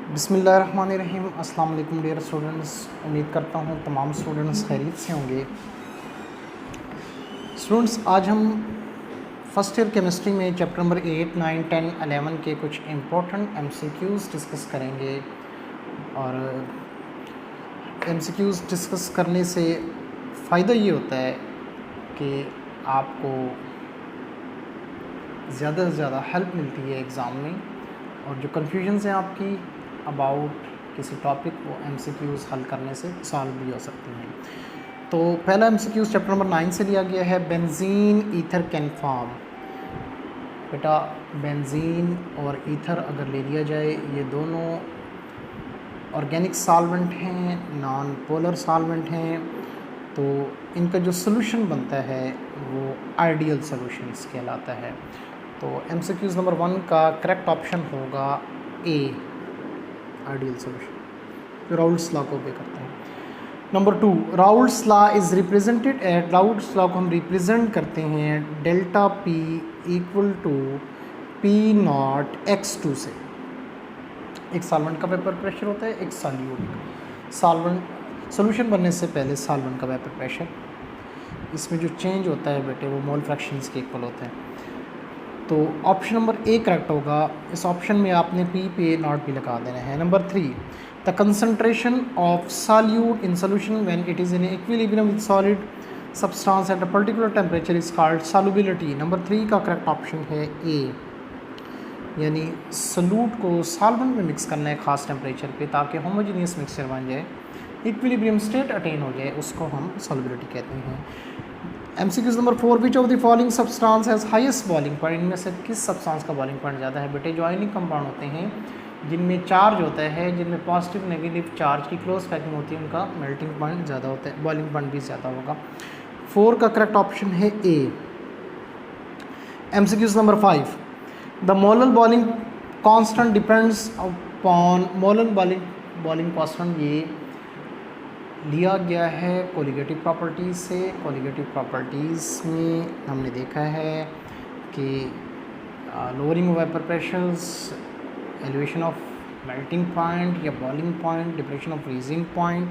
बिस्मिल्लाहिर्रहमानिर्रहीम। अस्सलाम वालेकुम डियर स्टूडेंट्स। उम्मीद करता हूँ तमाम स्टूडेंट्स खैरियत से होंगे। स्टूडेंट्स, आज हम फर्स्ट ईयर केमिस्ट्री में चैप्टर नंबर 8, 9, 10, 11 के कुछ इम्पोर्टेंट MCQs डिस्कस करेंगे। और MCQs डिस्कस करने से फ़ायदा ये होता है कि आपको ज़्यादा से ज़्यादा हेल्प मिलती है एग्ज़ाम में, और जो कन्फ्यूजन्स हैं आपकी अबाउट किसी टॉपिक को MCQs हल करने से सॉल्व भी हो सकती हैं। तो पहला MCQs चैप्टर नंबर 9 से लिया गया है, बेंजीन ईथर कैन फॉर्म। बेटा, बेंजीन और ईथर अगर ले लिया जाए, ये दोनों ऑर्गेनिक सॉल्वेंट हैं, नॉन पोलर सॉल्वेंट हैं, तो इनका जो सॉल्यूशन बनता है वो आइडियल सॉल्यूशंस कहलाता है। तो MCQs नंबर 1 का करेक्ट ऑप्शन होगा ए, आइडियल सॉल्यूशन, जो राउल्ट्स लॉ को ओबे करते हैं। Number 2, Raoult's law is represented at, Raoult's law को हम रिप्रेजेंट करते हैं delta P equal to P not x2 से। एक सॉल्वेंट का वेपर प्रेशर होता है, एक सॉल्यूट का। सॉल्वेंट सॉल्यूशन बनने से पहले सॉल्वेंट का वेपर प्रेशर, इसमें जो चेंज होता है बेटे वो मोल फ्रैक्शंस के इक्वल होते हैं। तो ऑप्शन नंबर ए करेक्ट होगा। इस ऑप्शन में आपने पी पे नॉट भी लगा देना है। Number 3, the concentration of solute in solution when it is in equilibrium with solid substance at a particular temperature is called solubility. Number 3 का करेक्ट ऑप्शन है ए, यानी सॉल्यूट को सॉल्वेंट में मिक्स करना है ख़ास टेम्परेचर पे ताकि होमोजेनियस मिक्सचर बन जाए, इक्विलिब्रियम स्टेट अटेन हो जाए, उसको हम सॉल्युबिलिटी कहते हैं। MCQs number 4, which of the following substance has highest boiling point. इनमें से किस सब्सटेंस का बॉइलिंग पॉइंट ज़्यादा है? बेटे, जो आयनिक कंपाउंड होते हैं जिनमें चार्ज होता है, जिनमें पॉजिटिव नेगेटिव चार्ज की क्लोज पैकिंग होती है, उनका मेल्टिंग पॉइंट ज़्यादा होता है, बॉइलिंग पॉइंट भी ज़्यादा होगा। 4 का करेक्ट ऑप्शन है A. MCQs number 5, the molar boiling constant depends upon, molar boiling constant ये लिया गया है कोलिगेटिव प्रॉपर्टीज़ से। कोलिगेटिव प्रॉपर्टीज़ में हमने देखा है कि lowering of vapour pressures, elevation of melting point या boiling point, depression of freezing point,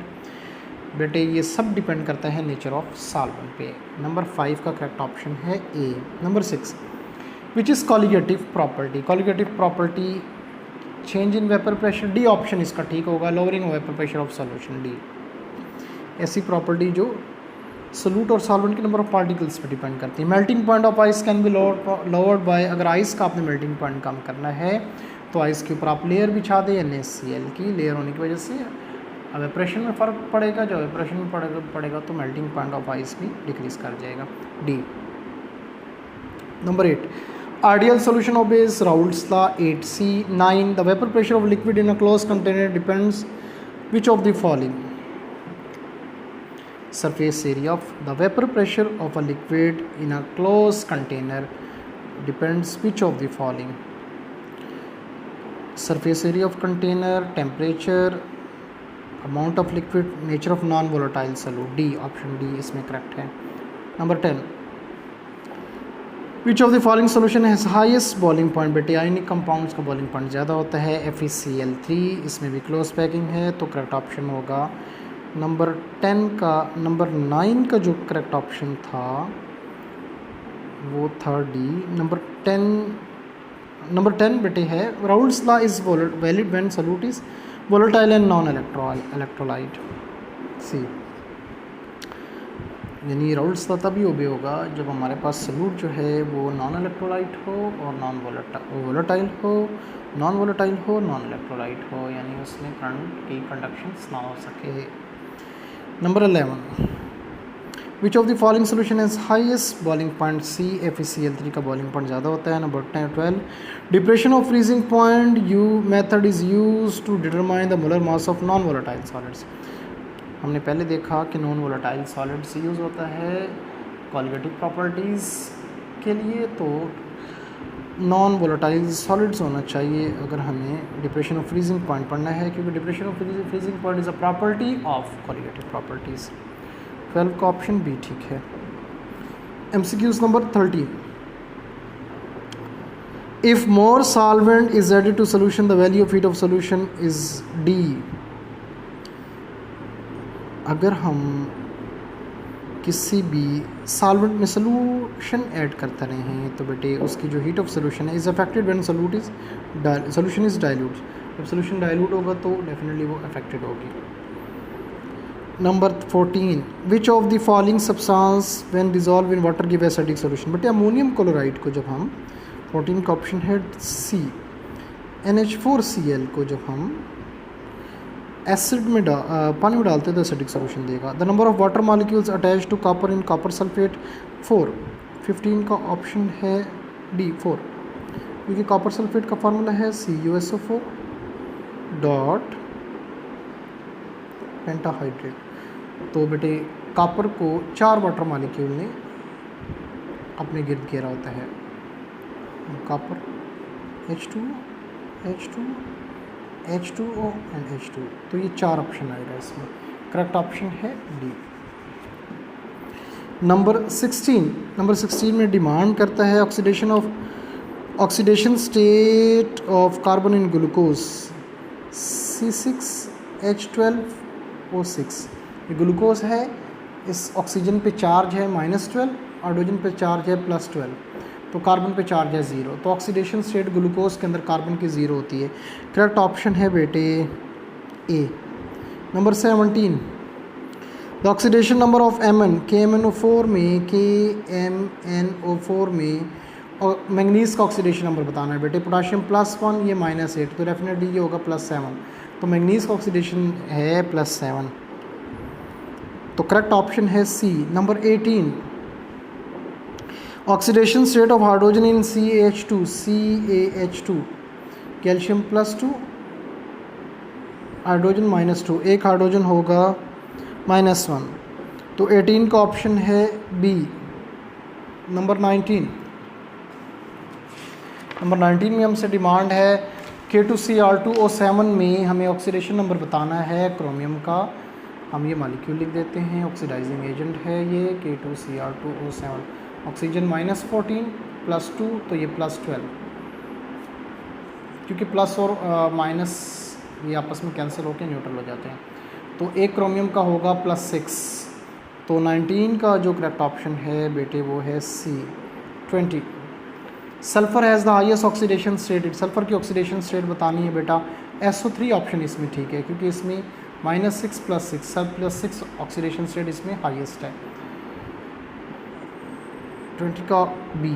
बेटे ये सब डिपेंड करता है नेचर ऑफ सॉल्वेंट पे। नंबर 5 का करेक्ट ऑप्शन है A. Number 6, which is colligative property. Colligative property change in vapour pressure, D option इसका ठीक होगा, lowering of vapour pressure of solution, D. ऐसी प्रॉपर्टी जो सोल्यूट और सॉल्वेंट के नंबर ऑफ पार्टिकल्स पे डिपेंड करती है। Melting point of ice can be lowered by, अगर आइस का आपने मेल्टिंग पॉइंट कम करना है तो आइस के ऊपर आप लेयर बिछा दें, NaCl की लेयर होने की वजह से एवेपोरेशन में फ़र्क पड़ेगा, जो एवेपोरेशन में पड़ेगा तो मेल्टिंग पॉइंट ऑफ आइस भी डिक्रीज कर जाएगा, D. Number 8, ideal solution obeys Raoult's law 8C। 9, the vapour pressure of liquid in a close container depends which of the following. Surface area of the vapor pressure of a liquid in a closed container depends which of the following. Surface area of container, temperature, amount of liquid, nature of non-volatile solute, D, option D इसमें correct है। Number 10, which of the following solution has highest boiling point। बेटे, ionic compounds का boiling point ज़्यादा होता है, FeCl3, इसमें भी close packing है तो करेक्ट ऑप्शन होगा नंबर 10 का। नंबर 9 का जो करेक्ट ऑप्शन था वो था डी। नंबर 10 बेटे है, Raoult's law is valid when solute is volatile and non electrolyte, C. यानी राउल्ट्स लॉ तभी ओबे होगा जब हमारे पास सोल्यूट जो है वो नॉन इलेक्ट्रोलाइट हो और नॉन वोलेटाइल हो, नॉन वोलेटाइल हो, नॉन इलेक्ट्रोलाइट हो, यानी उसमें करंट की कंडक्शंस ना हो सके। Number 11, which of the following solution has highest boiling point, C. FeCl3 का बॉइलिंग पॉइंट ज़्यादा होता है। Number 12, depression of freezing point you method is use to determine the molar mass of non volatile solids. हमने पहले देखा कि non volatile solids use होता है कोलिगेटिव प्रॉपर्टीज़ के लिए, तो नॉन वोलेटाइल सॉलिड्स होना चाहिए अगर हमें डिप्रेशन ऑफ फ्रीजिंग पॉइंट पढ़ना है, क्योंकि depression of freezing point is a property of colligative properties. 12 का ऑप्शन बी ठीक है। MCQs number 13, if more solvent is added to solution the value of heat of solution is D. अगर हम किसी भी सॉल्वेंट में सोल्यूशन ऐड करते रहे हैं तो बेटे उसकी जो हीट ऑफ सोल्यूशन है is affected when solution is dilute. जब सोल्यूशन डाइल्यूट होगा तो डेफिनेटली वो अफेक्टेड होगी। Number 14, which of the following substance when dissolve in water give acidic solution. बेटे अमोनियम क्लोराइड को जब हम 14 का ऑप्शन है सी, NH4Cl को जब हम एसिड में पानी में डालते हैं तो एसिडिक सोल्यूशन देगा। The number of water molecules attach to copper in copper sulphate 4। 15 का ऑप्शन है डी 4, क्योंकि कॉपर सल्फेट का फार्मूला है CuSO4 डॉट पेंटाहाइड्रेट। तो बेटे कॉपर को 4 वाटर मॉलिक्यूल ने अपने गिर्द घेरा होता है। कॉपर H2O एंड H2, तो ये 4 ऑप्शन आएगा इसमें। करेक्ट ऑप्शन है डी। नंबर 16 में डिमांड करता है oxidation state of carbon in glucose C6H12O6। ये ग्लूकोज है, इस ऑक्सीजन पे चार्ज है -12, हाइड्रोजन पे चार्ज है +12, तो कार्बन पे चार्ज है 0। तो ऑक्सीडेशन स्टेट ग्लूकोज के अंदर कार्बन की 0 होती है। करेक्ट ऑप्शन है बेटे A. Number 17, the oxidation number of Mn KMnO4 में और मैंगनीज का ऑक्सीडेशन नंबर बताना है बेटे। पोटाशियम +1, ये -8, तो डेफिनेटली ये होगा +7, तो मैंगनीज का ऑक्सीडेशन है +7, तो करेक्ट ऑप्शन है C. Number 18, oxidation state of hydrogen in CaH2 calcium +2, hydrogen -2, एक हाइड्रोजन होगा -1, तो 18 का ऑप्शन है बी। नंबर 19 में हमसे डिमांड है K2Cr2O7 में हमें ऑक्सीडेशन नंबर बताना है क्रोमियम का। हम ये मॉलिक्यूल लिख देते हैं, ऑक्सीडाइजिंग एजेंट है ये K2Cr2O7। ऑक्सीजन -14 +2, तो ये +12, क्योंकि प्लस और माइनस ये आपस में कैंसिल होकर न्यूट्रल हो जाते हैं। तो एक क्रोमियम का होगा +6, तो 19 का जो करेक्ट ऑप्शन है बेटे वो है सी। 20, sulphur has the highest oxidation state. Sulphur की ऑक्सीडेशन स्टेट बतानी है बेटा। SO3 ऑप्शन इसमें ठीक है, क्योंकि इसमें -6 +6 +6 ऑक्सीडेशन स्टेट इसमें हाईएस्ट है। 20 का बी,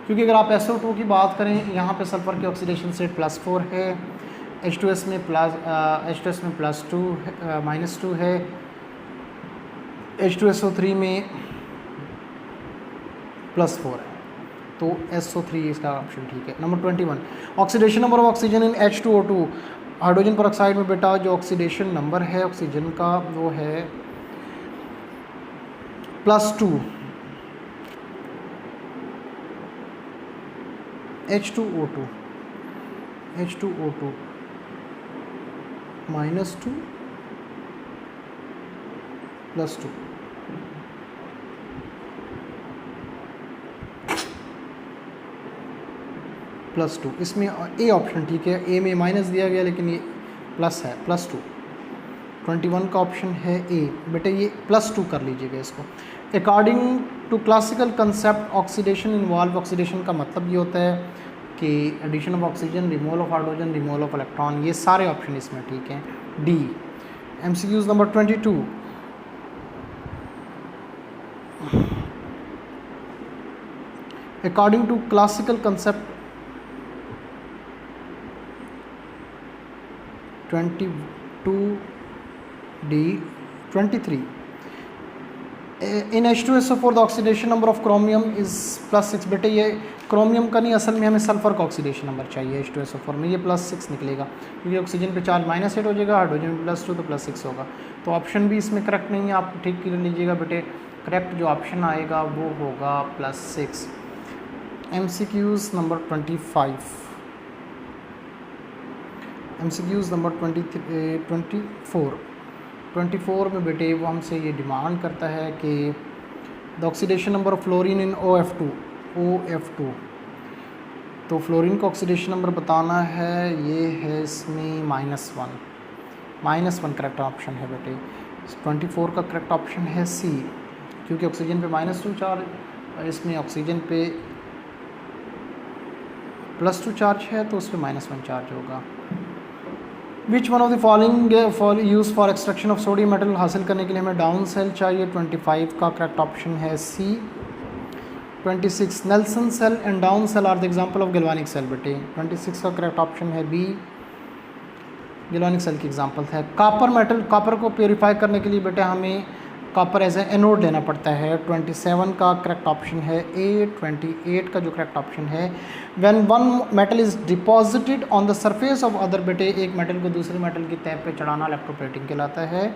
क्योंकि अगर आप SO2 की बात करें, यहाँ पे सल्फ़र की ऑक्सीडेशन स्टेट +4 है, H2S में +2 -2 है, H2SO3 में +4 है, तो SO3 इसका ऑप्शन ठीक है। Number 21, oxidation number of oxygen in H2O2। Hydrogen पर ऑक्साइड में बेटा जो ऑक्सीडेशन नंबर है ऑक्सीजन का वो है +2। H2O2 -2 +2, +2, इसमें ए ऑप्शन ठीक है। ए में माइनस दिया गया लेकिन ये प्लस है, +2। 21 का ऑप्शन है ए। बेटे ये +2 कर लीजिएगा इसको। According to classical concept oxidation involve, oxidation का मतलब ये होता है कि addition of oxygen, removal of hydrogen, removal of electron, ये सारे ऑप्शन इसमें ठीक हैं। D. MCQs number 22, according to classical concept 22D 23, in H2SO4 the oxidation number of chromium is +6। बेटे ये क्रोमियम का नहीं, असल में हमें सल्फर का ऑक्सीडेशन नंबर चाहिए। H2SO4 में ये +6 निकलेगा, क्योंकि ऑक्सीजन पे चार्ज -8 हो जाएगा, हाइड्रोजन +2 तो +6 होगा। तो ऑप्शन भी इसमें करेक्ट नहीं है, आप ठीक कर लीजिएगा बेटे। करेक्ट जो ऑप्शन आएगा वो होगा +6। MCQs नंबर 25, MCQs नंबर 24 में बेटे वो हमसे ये डिमांड करता है कि the oxidation number of fluorine in OF2 तो फ्लोरीन का ऑक्सीडेशन नंबर बताना है, ये है इसमें -1 करेक्ट ऑप्शन है बेटे। 24 का करेक्ट ऑप्शन है सी, क्योंकि ऑक्सीजन पे -2 चार्ज, इसमें ऑक्सीजन पे +2 चार्ज है तो उस पर -1 चार्ज होगा। Which one of the following use for extraction of sodium metal, हासिल करने के लिए हमें डाउन सेल चाहिए। 25 का करेक्ट ऑप्शन है C. 26 Nelson cell and down cell are the example of galvanic cell बेटे। 26 का करेक्ट ऑप्शन है बी, गैल्वानिक सेल की एग्जांपल है। कॉपर मेटल, कॉपर को प्योरीफाई करने के लिए बेटे हमें कॉपर एज ए एनोड लेना पड़ता है। 27 का करेक्ट ऑप्शन है ए। 28 का जो करेक्ट ऑप्शन है, when one metal is deposited on the surface of other बेटे, एक मेटल को दूसरे मेटल की तह पे चढ़ाना इलेक्ट्रोप्लेटिंग कहलाता है।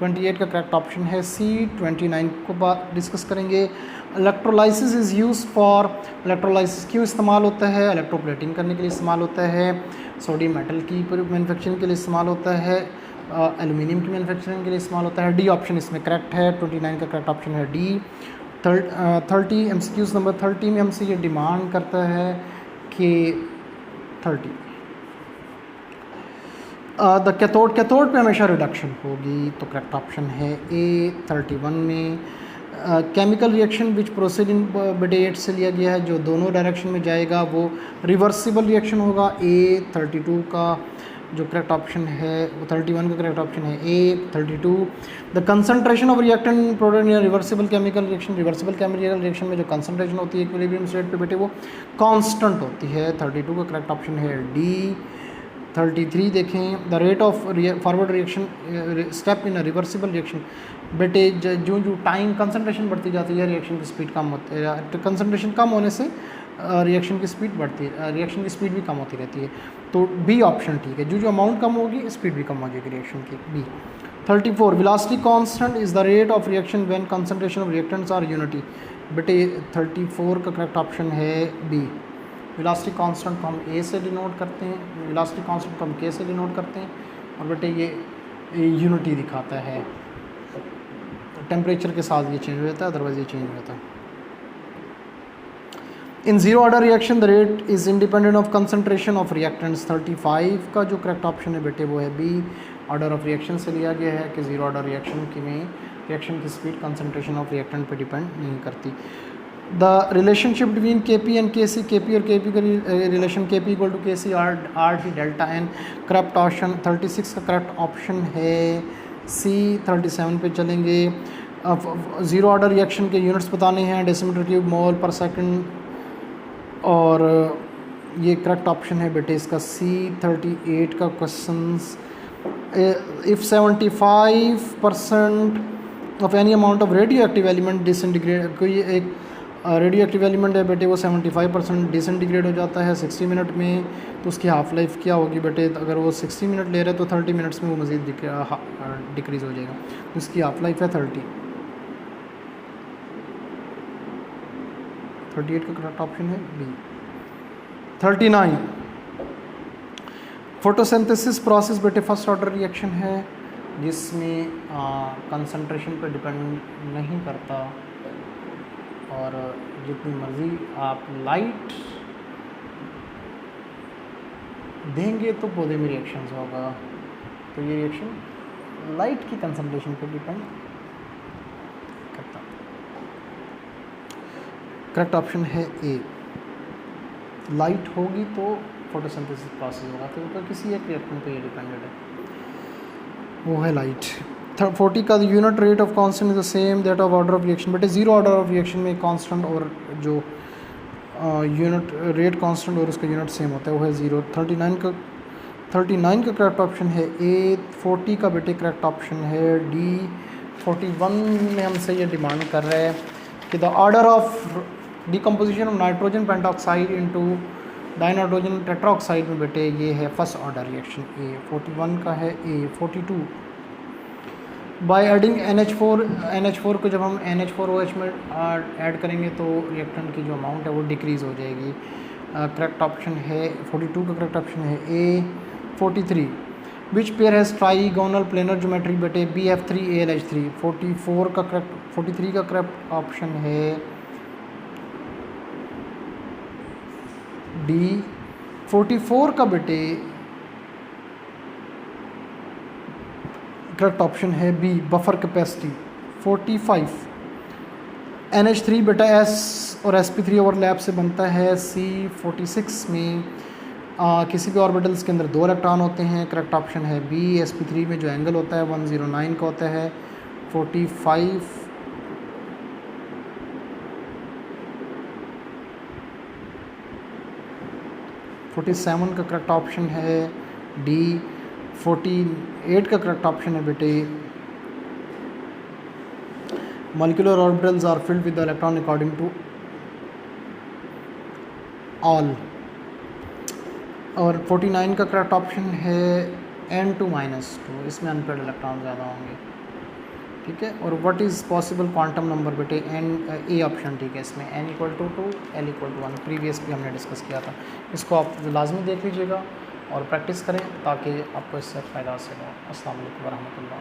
28 का करेक्ट ऑप्शन है सी। 29 को बात डिस्कस करेंगे। Electrolysis is use for, electrolysis क्यों इस्तेमाल होता है? इलेक्ट्रोप्लेटिंग करने के लिए इस्तेमाल होता है। सोडियम मेटल की मैन्युफैक्चरिंग के लिए इस्तेमाल होता है। एल्यूमिनियम की मैन्युफैक्चरिंग के लिए इस्तेमाल होता है। डी ऑप्शन इसमें करेक्ट है। 29 का करेक्ट ऑप्शन है डी। 30 MCQs नंबर 30 में हमसे ये डिमांड करता है कि 30 द कैथोड पे हमेशा रिडक्शन होगी, तो करेक्ट ऑप्शन है ए। 31 में chemical reaction which proceed in बेटे से लिया गया है, जो दोनों डायरेक्शन में जाएगा वो रिवर्सिबल रिएक्शन होगा। ए 32 का जो करेक्ट ऑप्शन है, वो 31 का करेक्ट ऑप्शन है ए। 32 the concentration of reactant product in reversible chemical reaction, reversible chemical reaction में जो कंसंट्रेशन होती है इक्विलिब्रियम स्टेट पे बेटे वो कांस्टेंट होती है। 32 का करेक्ट ऑप्शन है डी। 33 देखें, the rate of forward reaction step in reversible reaction बेटे, जो जो टाइम कंसंट्रेशन बढ़ती जाती है रिएक्शन की स्पीड कम होती है, कंसंट्रेशन कम होने से रिएक्शन की स्पीड बढ़ती है, रिएक्शन की स्पीड भी कम होती रहती है। तो बी ऑप्शन ठीक है, जो जो अमाउंट कम होगी स्पीड भी कम हो जाएगी रिएक्शन की, B. 34 velocity constant is the rate of reaction when concentration of reactants are unity बेटे। 34 का करेक्ट ऑप्शन है बी। वेलोसिटी कांस्टेंट को हम ए से डिनोट करते हैं, वेलोसिटी कांस्टेंट को हम के से डिनोट करते हैं, और बेटे ये यूनिटी दिखाता है। टेम्परेचर के साथ ये चेंज हो जाता है, अदरवाइज ये चेंज हो जाता है। In zero order reaction the rate is independent of concentration of reactants. 35 का जो करेक्ट ऑप्शन है बेटे वो है बी। ऑर्डर ऑफ रिएक्शन से लिया गया है कि जीरो ऑर्डर रिएक्शन की में रिएक्शन की स्पीड कंसंट्रेशन ऑफ रिएक्टेंट पे डिपेंड नहीं करती। द रिलेशनशिप बिटवीन के पी एंड के सी, के पी और के पी का रिलेशन के P equal to K C R T delta N, correct option 36 का करेक्ट ऑप्शन है सी। 37 पे चलेंगे। ज़ीरो ऑर्डर रिएक्शन के यूनिट्स बताने हैं, डेसीमीटर क्यूब मोल पर सेकंड, और ये करेक्ट ऑप्शन है बेटे इसका सी। 38 का questions, if 75% of any amount of radio active element disintegrate, कोई एक रेडियो एक्टिव एलिमेंट है बेटे वो 75% डिसइंटीग्रेट हो जाता है 60 मिनट में, तो उसकी हाफ लाइफ क्या होगी बेटे? तो अगर वो 60 मिनट ले रहे हैं तो 30 मिनट्स में वो मज़ीद डिक्रीज़ हो जाएगा, तो इसकी हाफ लाइफ है 30। 38 का करेक्ट ऑप्शन है बी। 39 फोटोसिंथेसिस प्रोसेस बेटे फर्स्ट ऑर्डर रिएक्शन है, जिसमें कंसंट्रेशन पर डिपेंड नहीं करता, और जितनी मर्ज़ी आप लाइट देंगे तो पौधे में रिएक्शंस होगा, तो ये रिएक्शन लाइट की कंसंट्रेशन पर डिपेंड करता। करेक्ट ऑप्शन है ए, लाइट होगी तो फोटोसिंथेसिस प्रोसेस होगा, तो ऊपर किसी एक रिएक्टेंट पे ये डिपेंडेड है, वो है लाइट। 40 का unit rate of constant is the same that of order of reaction बेटे, जीरो ऑर्डर ऑफ रिएक्शन में कांस्टेंट और जो यूनिट रेट कांस्टेंट और उसका यूनिट सेम होता है वो है ज़ीरो। 39 का करेक्ट ऑप्शन है ए। 40 का बेटे करेक्ट ऑप्शन है डी। 41 में हमसे ये डिमांड कर रहा है कि the order of decomposition of nitrogen pentoxide into dinitrogen tetroxide में बेटे ये है फर्स्ट ऑर्डर रिएक्शन ए। 41 का है ए। 42 बाय एडिंग NH4 को जब हम NH4OH में ऐड करेंगे तो रिएक्टेंट की जो अमाउंट है वो डिक्रीज़ हो जाएगी। करेक्ट ऑप्शन है 42 का करेक्ट ऑप्शन है A. 43 which pair has trigonal planar geometry बेटे BF3ALH3। 43 का करेक्ट ऑप्शन है डी 44 का बेटे करेक्ट ऑप्शन है बी, बफर कैपेसिटी 45। NH3 बेटा S और sp3 ओवरलैप से बनता है। C46 में किसी भी ऑर्बिटल्स के अंदर 2 इलेक्ट्रॉन होते हैं। करेक्ट ऑप्शन है बी, sp3 में जो एंगल होता है 109 का होता है। 45 47 का करेक्ट ऑप्शन है डी। 48 का करेक्ट ऑप्शन है बेटे molecular orbitals are filled with the electron according to all। और 49 का करेक्ट ऑप्शन है N2-2, इसमें अनपेड इलेक्ट्रॉन ज़्यादा होंगे, ठीक है। और what is possible quantum number बेटे ए ऑप्शन, ठीक है। इसमें n = 2, l = 1 प्रीवियस भी हमने डिस्कस किया था। इसको आप लाजमी देख लीजिएगा और प्रैक्टिस करें ताकि आपको इससे फ़ायदा हासिल हो। अस्सलाम वालेकुम वरहमतुल्लाह।